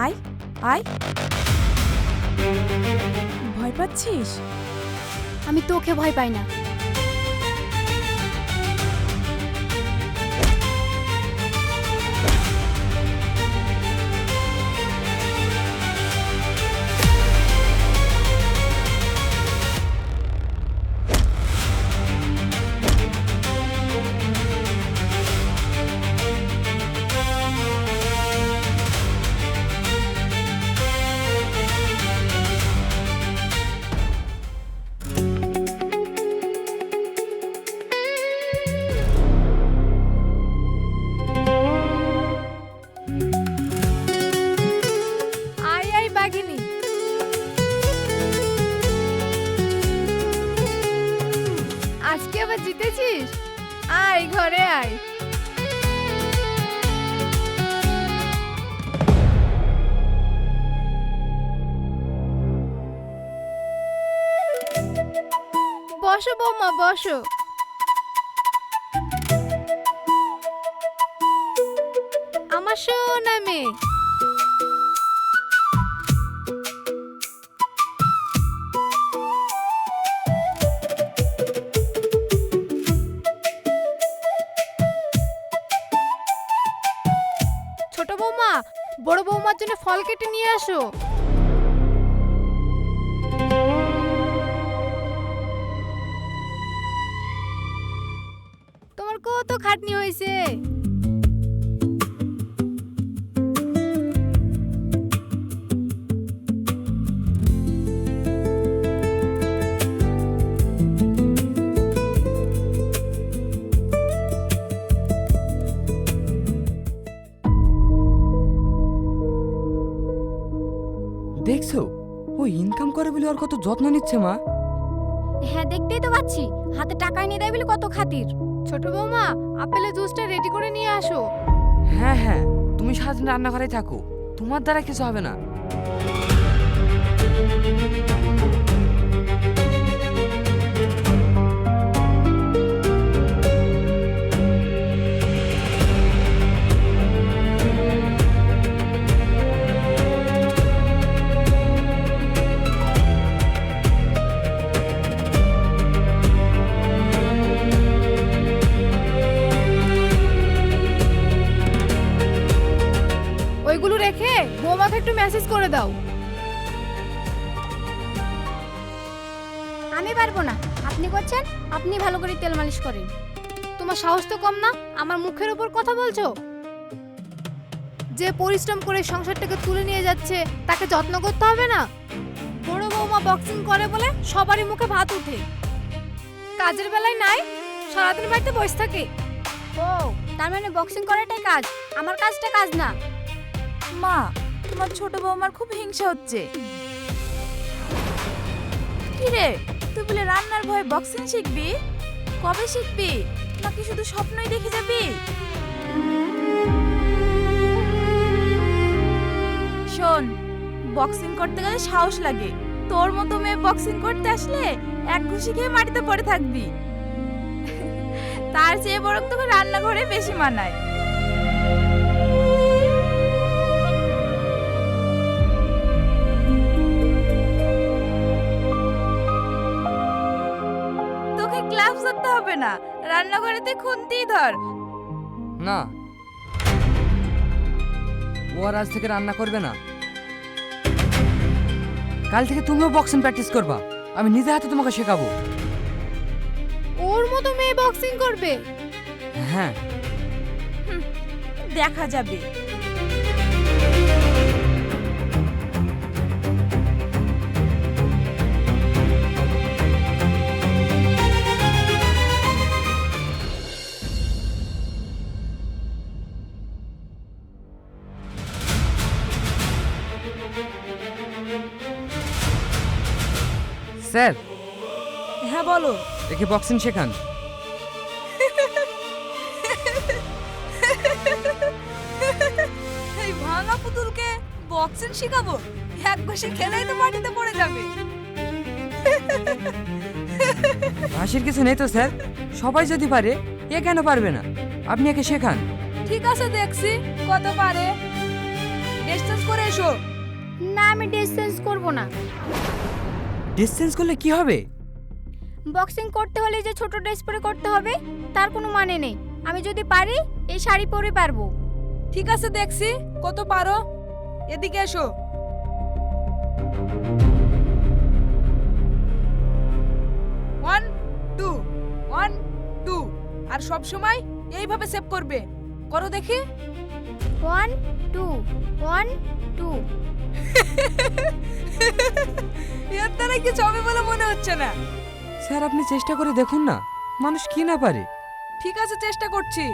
আয় আয়, ভয় পাচ্ছিস? আমি তোকে ভয় পাই না। আয় আয় বাঘিনী, আজকে আবার জিতেছিস? আয় ঘরে আয়। বসো বৌমা বসো। আমার সোনা মেয়ে। ছোট বৌমা, বড় বৌমার জন্য ফল কেটে নিয়ে আসো। তোমার কত খাটনি হয়েছে। দেখছো ও ইনকাম করে বলে ওর কত যত্ন নিচ্ছে মা। হ্যাঁ দেখতেই তো পাচ্ছি, হাতে টাকা এনে দেয় বলে কত খাতির। ছোট বৌমা, আপেলের জুসটা রেডি করে নিয়ে আসো। হ্যাঁ হ্যাঁ, তুমি সারাদিন রান্নাঘরে থাকো, তোমার দ্বারা কিছু হবে না। ওইগুলো রেখে বৌমাকে একটু মেসেজ করে দাও। আমি পারবো না, আপনি করছেন, আপনি ভালো করে তেল মালিশ করেন। তোমার সাহস তো কম না, আমার মুখের উপর কথা বলছো। যে পরিশ্রম করে সংসারটাকে তুলে নিয়ে যাচ্ছে তাকে যত্ন করতে হবে না? বড় বৌমা বক্সিং করে বলে সবারই মুখে ভাত উঠে, কাজের বেলায় নাই, সারাদিন বাড়িতে বসে থাকে। ও তার মানে বক্সিং করাটাই কাজ, আমার কাজটা কাজ না। মা, তোমার ছোট বৌমার খুব হিংসা হচ্ছে। কি রে, তুই বলে রান্নার ভয়ে বক্সিং শিখবি? কবে শিখবি? নাকি শুধু স্বপ্নই দেখে যাবি? শোন, বক্সিং করতে গেলে সাহস লাগে। তোর মতো মেয়ে বক্সিং করতে আসলে এক ঘুষি খেয়ে মাটিতে পড়ে থাকবি। তার চেয়ে বরং তোকে রান্নাঘরে বেশি মানায়। তোকে গ্লাভস ধরতে হবে না, রান্নাঘরে তুই খুন্তিই ধর। না, ও আর আজ থেকে রান্না করবে না। কাল থেকে তুমিও বক্সিং প্র্যাকটিস করবা, আমি নিজে হাতে তোমাকে শেখাবো। ওর মতো মেয়ে বক্সিং করবে? হ্যাঁ, দেখা যাবে। স্যার। হ্যাঁ বলো। একে বক্সিং শেখান। এই ভাঙা পুতুলকে বক্সিং শেখাবো? এক ঘুষি খেলেই তো মাটিতে পড়ে যাবে। হাসির কিছু নেই তো স্যার, সবাই যদি পারে এ কেন পারবে না? আপনি একে শেখান। ঠিক আছে, দেখছি কত পারে। ডিসটেন্স করে এসো। না, আমি ড্রেস চেঞ্জ করবো না। ডিসটেন্স করলে কি হবে? বক্সিং করতে হলে যে ছোট ড্রেস পরে করতে হবে তার কোনো মানে নেই। আমি যদি পারি এই শাড়ি পরে পারবো। ঠিক আছে, দেখছি কত পারো। এদিকে এসো। One two, 1 2। আর সব সময় এইভাবে সেভ করবে। করো দেখি। 1 2 1 2। এর দ্বারা কিছু হবে বলে মনে হচ্ছে না। স্যার আপনি চেষ্টা করে দেখুন না, মানুষ কি না পারে। ঠিক আছে, চেষ্টা করছি।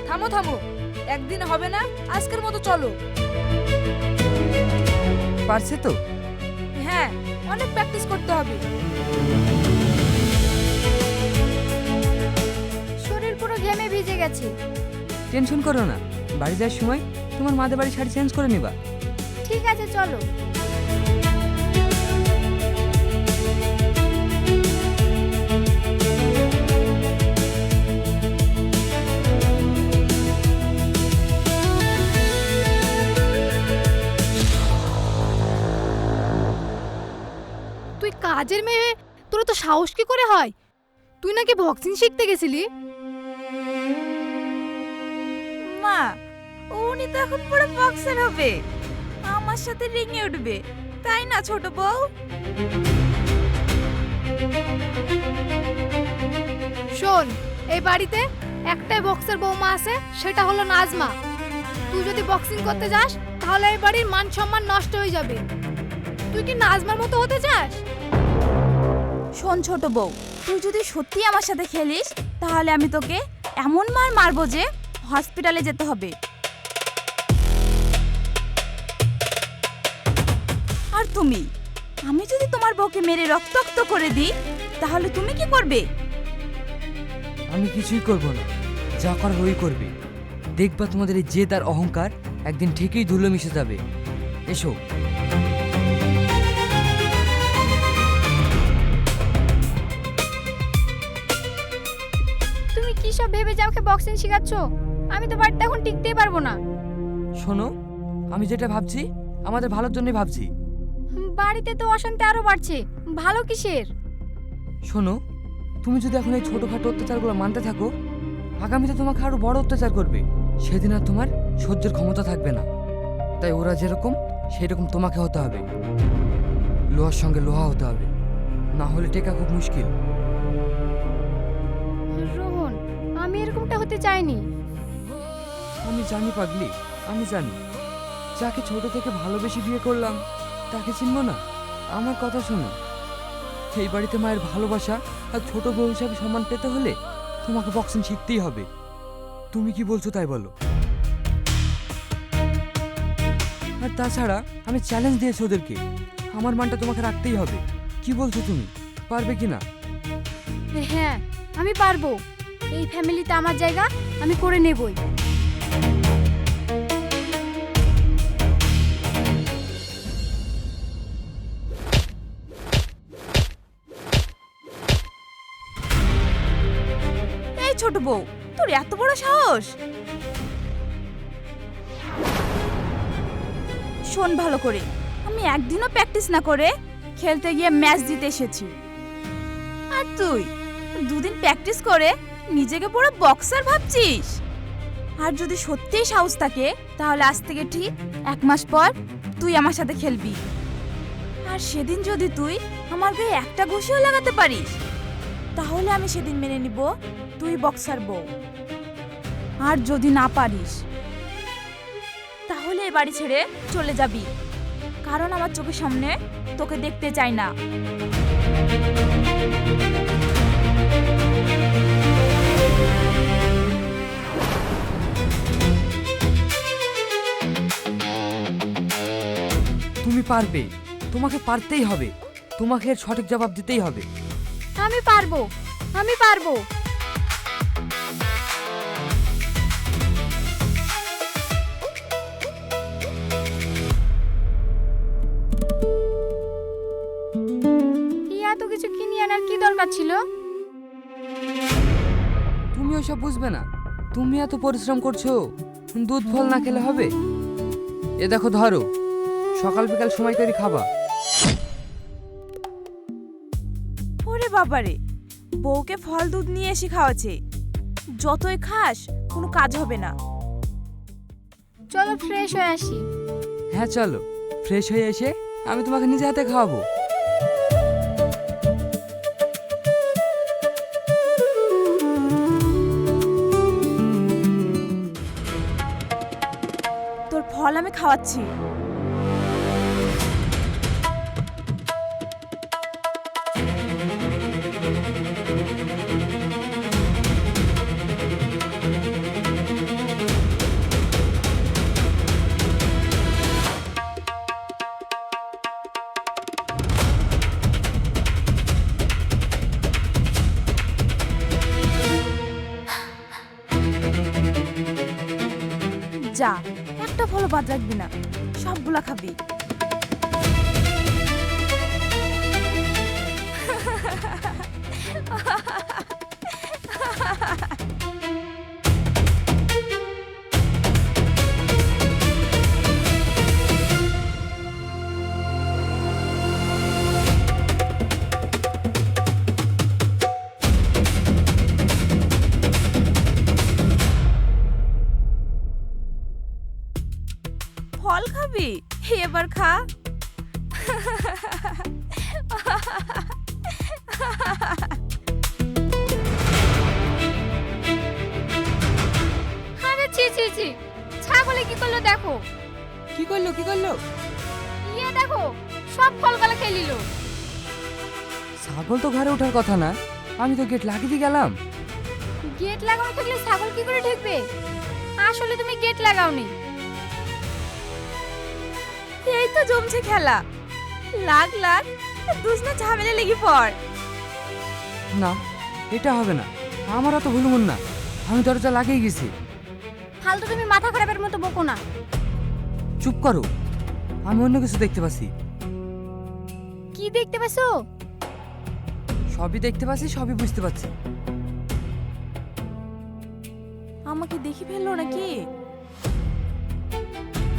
থামো থামো, একদিন হবে না, আজকের মতো চলো। পারছে তো? হ্যাঁ, অনেক প্র্যাকটিস করতে হবে। শরীর পুরো ঘেমে ভিজে গেছে। টেনশন করো না, বাড়ি যাওয়ার সময় তোমার মাদের বাড়ি শাড়ি চেঞ্জ করে নিবা। ঠিক আছে, চলো। তুই কাজের মেয়ে, তোর তো সাহস কি করে হয়? তুই নাকি বক্সিং শিখতে গেছিলি? মা, উনি তো এখন পুরো বক্সার হবে, আমার সাথে রিংয়ে উঠবে, তাই না ছোট বউ? শোন, এই বাড়িতে একটাই বক্সার বৌমা আছে, সেটা হলো নাজমা। তুই যদি বক্সিং করতে যাস তাহলে এই বাড়ির মান সম্মান নষ্ট হয়ে যাবে। তুই কি নাজমার মতো হতে চাস? শোন ছোট বউ, তুই যদি সত্যি আমার সাথে খেলিস তাহলে আমি তোকে এমন মার মারবো যে হসপিটালে যেতে হবে। আর তুমি, আমি যদি তোমার বউকে মেরে রক্তাক্ত করে দিই তাহলে তুমি কি করবে? আমি কিছুই করব না, যা করার ওই করবে। দেখবা তোমাদের এই জেদ আর অহংকার একদিন ঠিকই ধুলো মিশে যাবে। এসো। তুমি কি সব ভেবে যে আমাকে বক্সিং শেখাচ্ছ? আমি তো বাড়িতে এখন টিকতেই পারবো না। শোনো, আমি যেটা ভাবছি আমাদের ভালোর জন্যই ভাবছি। বাড়িতে তো অশান্তি আরো বাড়ছে, ভালো কিসের? শোনো, তুমি যদি এখন এই ছোটখাটো অত্যাচারগুলো মানতে থাকো, আগামীতে তোমাকে আরো বড় অত্যাচার করবে। সেদিন আর তোমার সহ্যের ক্ষমতা থাকবে না। তাই ওরা যেরকম সেরকম তোমাকে হতে হবে। লোহার সঙ্গে লোহা হতে হবে, না হলে টেকা খুব মুশকিল। রোহন, আমি এরকমটা হতে চাইনি। আমি জানি পাগলি, আমি জানি। যাকে ছোট থেকে ভালোবেসে বিয়ে করলাম তাকে চিনবো না? আমার কথা শোনো, এই বাড়িতে মায়ের ভালোবাসা আর ছোট বউ হিসাবে সম্মান পেতে হলে তোমাকে বক্সিং শিখতেই হবে। তুমি কি বলছো তাই বলো। আর তাছাড়া আমি চ্যালেঞ্জ দিয়েছি ওদেরকে, আমার মানটা তোমাকে রাখতেই হবে। কি বলছো তুমি, পারবে কি না? হ্যাঁ, আমি পারবো। এই ফ্যামিলিতে আমার জায়গা আমি করে নেবই। এই ছোট বউ, তোর এত বড় সাহস! শোন ভালো করে, আমি একদিনও প্র্যাকটিস না করে খেলতে গিয়ে ম্যাচ জিতে এসেছি। আর তুই 2 দিন প্র্যাকটিস করে নিজেকে পুরো বক্সার ভাবছিস? আর যদি সত্যিই সাহস থাকে তাহলে আজ থেকে ঠিক 1 মাস পর তুই আমার সাথে খেলবি। আর সেদিন যদি তুই আমার গায়ে একটা ঘুষিও লাগাতে পারিস তাহলে আমি সেদিন মেনে নিব তুই বক্সার বউ। আর যদি না পারিস এই বাড়ি ছেড়ে চলে যাবি, কারণ আমার চোখের সামনে তোকে দেখতে চাই না। তুমি পারবে, তোমাকে পারতেই হবে, তোমাকে এর সঠিক জবাব দিতেই হবে। আমি পারবো, আমি পারবো। এত কিছু কিনে আনার কি দরকার ছিল? তুমি ওসব বুঝবে না, তুমি এত পরিশ্রম করছো, দুধ ফল না খেলে হবে? এ দেখো ধরো, সকাল বিকাল সময় করে খাবা। ওরে বাবারে, বউকে ফল দুধ নিয়ে এসে খাওয়াচ্ছে, যতই খাস কোনো কাজ হবে না। চলো ফ্রেশ হয়ে আসি। হ্যাঁ চলো, ফ্রেশ হয়ে এসে আমি তোমাকে নিজে হাতে খাওয়াবো। তোর ফল আমি খাওয়াচ্ছি। যা, একটা ফলও বাদ রাখবি না, সবগুলা খাবি। ফল খাবি? এবার খা। আরে ছি ছি ছি, ছাগলে কি করলো দেখো। কি করলো কি করলো? দেখো, সব ফলগুলো খেয়ে নিল। ছাগল তো ঘরে ওঠার কথা না, আমি তো গেট লাগিয়ে দিয়ে গেলাম। গেট লাগানো থাকলে ছাগল কি করে ঢুকবে? আসলে তুমি গেট লাগাওনি। এই তো জমছে খেলা, লাগ লাগ দুজনে ঝামেলা লেগে পড়। না, এটা হবে না, আমার অত ভুলমন না, আমি দরজা লাগিয়ে গেছি। ফালতু তুমি মাথা খারাপের মতো বকো না। চুপ করো, আমি অন্য কিছু দেখতে পাচ্ছি। কি দেখতে পাচ্ছো? সবই দেখতে পাচ্ছি, সবই বুঝতে পারছি। আমাকে দেখি ফেললো নাকি?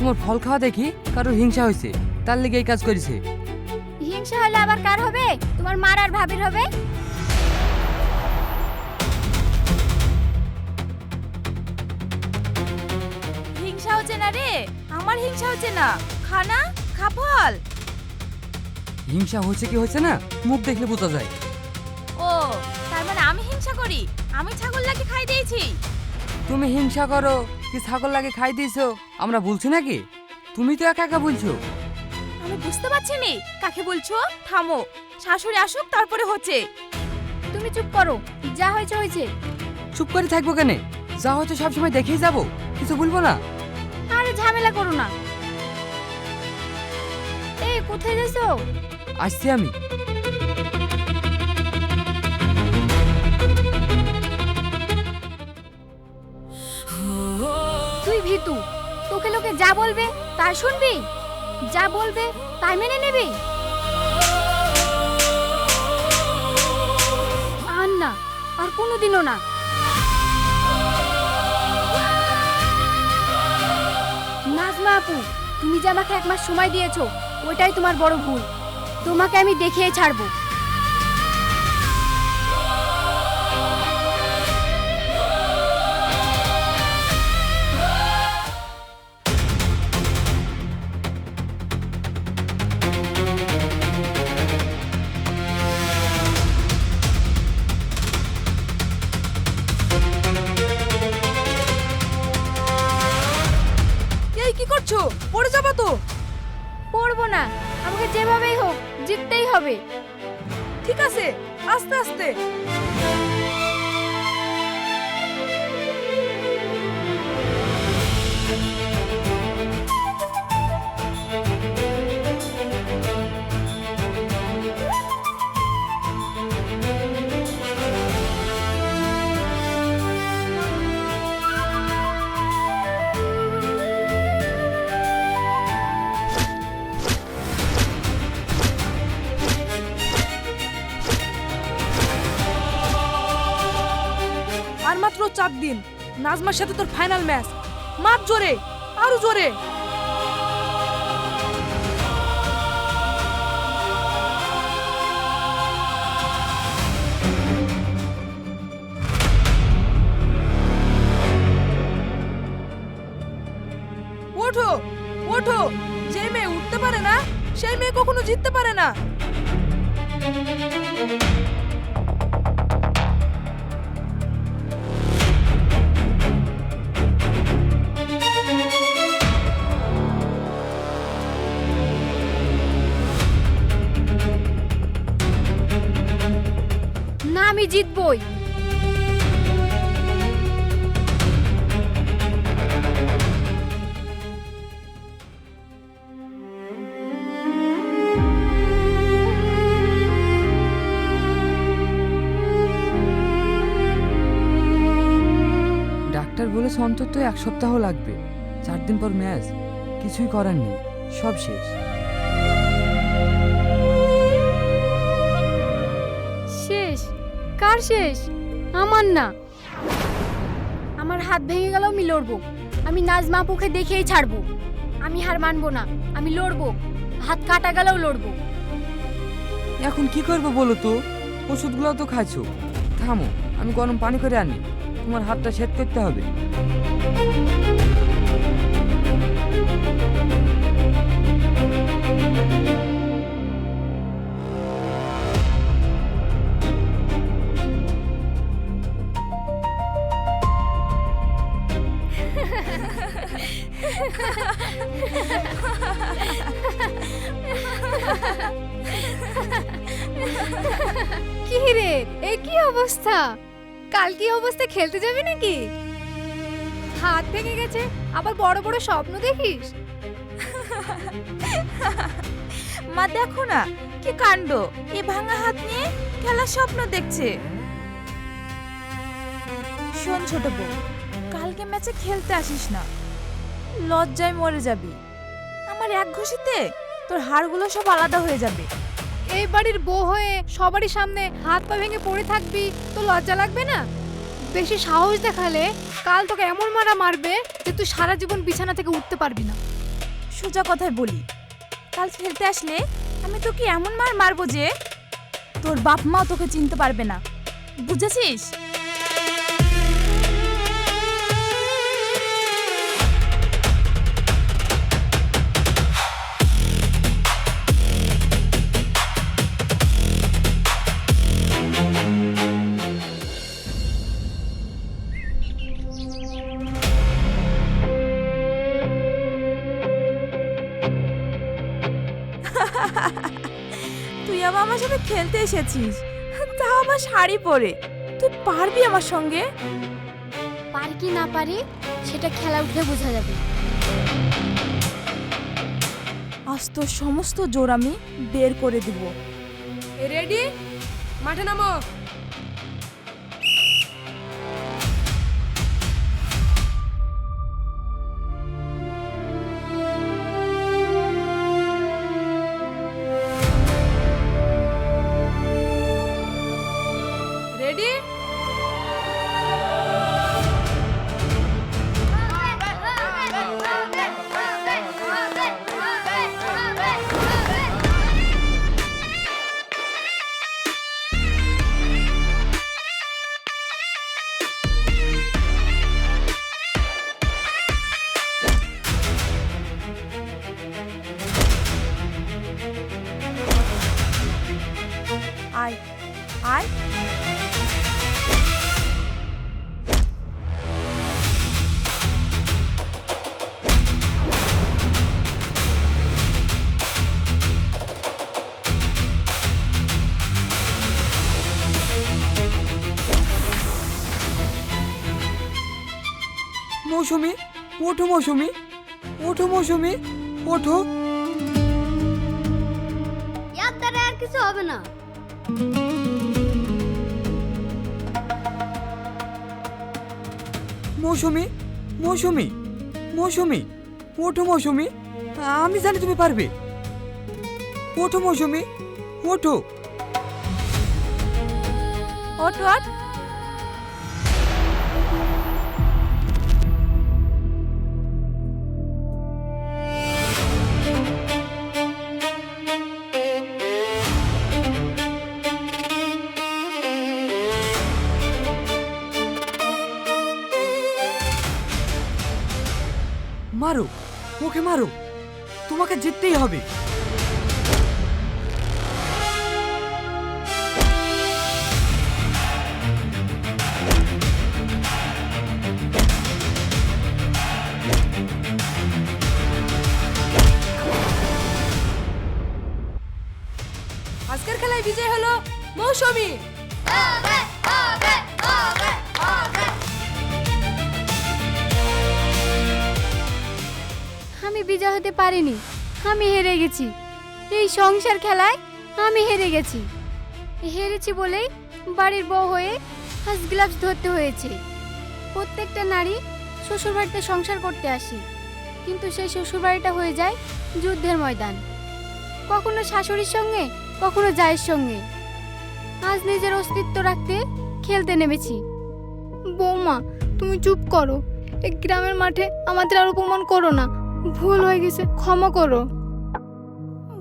তোমার ফল খাওয়া দেখি কারোর হিংসা হয়েছে, তার লেগে এই কাজ করেছে। হিংসা হলে আবার কার হবে? তোমার মার আর ভাবির হবে। হিংসা হচ্ছে না রে, আমার হিংসা হচ্ছে না। খানা খা ফল। হিংসা হয়েছে কি হয়েছে না মুখ দেখলে বোঝা যায়। ও, তার মানে আমি হিংসা করি? আমি ছাগল লাগে খাই দিয়েছি। তুমি হিংসা করো কি ছাগল লাগে খাই দিয়েছো আমরা বলছি নাকি? তুমি তো একা একা বলছো। আমি বুঝতে পারছি নি কাকে বলছো। থামো, শাশুড়ি আসুক তারপরে হচ্ছে। তুমি চুপ করো, যা হয়েছে হয়েছে। চুপ করে থাকবো কেন? যা হয়তো সবসময় দেখেই যাবো, কিছু বলবো না। আরে ঝামেলা করো না। এই কোথায় যাচ্ছো? আসছি আমি। তুই ভীতু, তোকে লোকে যা বলবে তাই শুনবি, যা বলবে তাই মেনে নিবি। আর না, আর কোনোদিনও না। নাজমা আপু, তুমি যে আমাকে 1 মাস সময় দিয়েছো, ওইটাই তোমার বড় ভুল। তোমাকে আমি দেখিয়ে ছাড়বো। এই কি করছো? করছো? পড়ে যাবো তো। পড়বো না, আমাকে যেভাবেই হোক জিততেই হবে। ঠিক আছে, আস্তে আস্তে। আর মাত্র 4 দিন, নাজমার সাথে তোর ফাইনাল ম্যাচ। মার জোরে, আরো জোরে। ওঠো ওঠো, যে মেয়ে উঠতে পারে না সেই মেয়ে কখনো জিততে পারে না। না, আমি জিতবই। ডাক্তার বলেছে অন্তত 1 সপ্তাহ লাগবে। 4 দিন পর ম্যাচ, কিছুই করার নেই, সব শেষ। শেষ? কার শেষ? আমার না। আমার হাত ভেঙে গেলেও আমি লড়বো। আমি নাজমা আপুকে দেখেই ছাড়বো। আমি হার মানবো না, আমি লড়বো। হাত কাটা গেলেও লড়বো। এখন কি করবো বলো তো? ওষুধগুলো তো খাচ্ছো। থামো, আমি গরম পানি করে আনি, তোমার হাতটা সেট করতে হবে। কি রে, এই কি অবস্থা? কাল কি অবস্থায় খেলতে যাবি নাকি? হাত ভেঙে গেছে, আবার বড় বড় স্বপ্ন দেখিস? মা দেখো না কি কাণ্ড, এই ভাঙা হাত নিয়ে খেলার স্বপ্ন দেখছে। শোন ছোট বউ, কালকে ম্যাচে খেলতে আসিস না, লজ্জায় মরে যাবি। আমার এক ঘুষিতে তোর হাড়গুলো সব আলাদা হয়ে যাবে। এই বাড়ির বউ হয়ে সবারই সামনে হাত পা ভেঙে পড়ে থাকবি, তো লজ্জা লাগবে না? বেশি সাহস দেখালে কাল তোকে এমন মারা মারবে যে তুই সারা জীবন বিছানা থেকে উঠতে পারবি না। সোজা কথায় বলি, কাল খেলতে আসলে আমি তোকে এমন মার মারবো যে তোর বাপ মাও তোকে চিনতে পারবে না, বুঝেছিস? তুই আবার আমার সাথে খেলতে এসেছিস, তাও আবার শাড়ি পরে। তুই পারবি আমার সঙ্গে? পারি কি না পারি সেটা খেলা উঠে বোঝা যাবে। আজ তোর সমস্ত জোর আমি বের করে দিব। রেডি? মাঠে নামো। রেডি? মৌসুমি, ওঠো মৌসুমি, ওঠো মৌসুমি, ওঠো। ইয়ার দ্বারা আর কিছু হবে না। মৌসুমি, মৌসুমি, মৌসুমি, ওঠো মৌসুমি, আমি জানি তুমি পারবে। ওঠো মৌসুমি, ওঠো। ওঠ ওঠ। মারো, ওকে মারো, তোমাকে জিততেই হবে। আজকের খেলায় বিজয় হলো মৌসুমী। আমি বিজয় হতে পারিনি, আমি হেরে গেছি। এই সংসার খেলায় আমি হেরে গেছি। হেরেছি বলেই বাড়ির বউ হয়ে ফার্স্ট গ্লাভস ধরতে হয়েছে। প্রত্যেকটা নারী শ্বশুরবাড়িতে সংসার করতে আসে, কিন্তু সেই শ্বশুরবাড়িটা হয়ে যায় যুদ্ধের ময়দান। কখনো শাশুড়ির সঙ্গে, কখনো জায়ের সঙ্গে। আজ নিজের অস্তিত্ব রাখতে খেলতে নেমেছি। বৌমা, তুমি চুপ করো। এই গ্রামের মাঠে আমাদের আর অপমান করো না। ভুল হয়ে গেছে, ক্ষমা করো।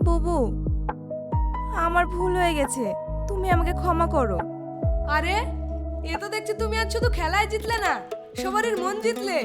বুবু, আমার ভুল হয়ে গেছে, তুমি আমাকে ক্ষমা করো। আরে এ তো দেখছি তুমি আজ শুধু খেলায় জিতলে না, সবারই মন জিতলে।